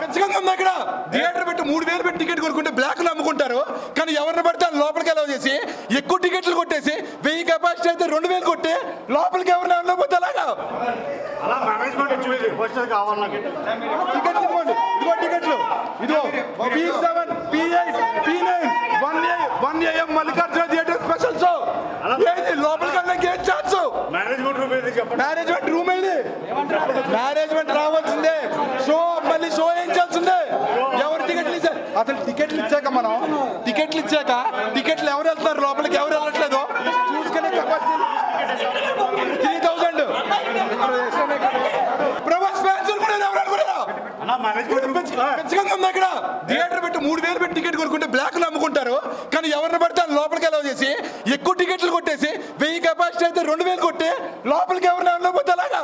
ఖచ్చితంగా ఉంది అక్కడ. థియేటర్ పెట్టి 3,000 పెట్టి టికెట్ కొనుక్కుంటే బ్లాక్ లో అమ్ముకుంటారు. కానీ ఎవరిని పడితే లోపలికి అలౌ చేసి ఎక్కువ టికెట్లు కొట్టేసి 1000 కెపాసిటీ అయితే 2,000 కొట్టి లోపలికి ఎవరిని వెళ్ళకపోతే అలాగా టికెట్లు ఇవ్వండి. ఇదిగో టికెట్లు, ఇదిగో P7, P8, P9, 1 AM Mallikarjuna theatre special show. ఏంటి లోపలికి వెళ్ళడానికి ఏం ఛాన్స్? మేనేజ్మెంట్ రూమ్ ఏది? మేనేజ్మెంట్ రావాల్సిందే. షో మళ్ళీ షో ఏం చేయాల్సిందే. ఎవరు టికెట్లు ఇచ్చారు? అసలు టికెట్లు ఇచ్చాక టికెట్లు ఎవరు వెళ్తున్నారు లోపలికి, ఎవరు వెళ్ళట్లేదు చూసుకునే కెపాసిటీ 3,000. ప్రభాస్ ఫ్యాన్స్ కూడా ఎవరు అనుకున్నారు? ఖచ్చితంగా ఉంది అక్కడ. థియేటర్ పెట్టి 3,000 పెట్టి టికెట్ కొనుక్కుంటే బ్లాక్ లో అమ్ముకుంటారు. కానీ ఎవరిని పడితే లోపలికి అలౌ చేసి ఎక్కువ టికెట్లు కొట్టేసి 1000 కెపాసిటీ అయితే 2,000 కొట్టి లోపలికి ఎవరిని వెళ్ళకపోతే అలాగా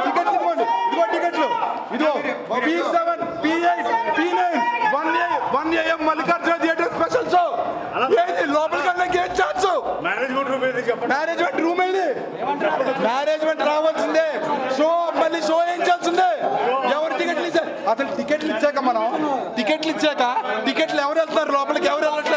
టికెట్లు ఇవ్వండి. ఇదిగో టికెట్లు, ఇదిగో P7, P8, P9, 1 AM Mallikarjuna theatre special show. ఏంటి లోపలికి వెళ్ళడానికి ఏం ఛాన్స్? మేనేజ్మెంట్ రూమ్ ఏది? మేనేజ్మెంట్ రావాల్సిందే. షో మళ్ళీ షో ఏం చేయాల్సిందే. ఎవరు టికెట్లు ఇచ్చారు? అసలు టికెట్లు ఇచ్చాక టికెట్లు ఎవరు వెళ్తున్నారు లోపలికి, ఎవరు వెళ్ళట్లేదు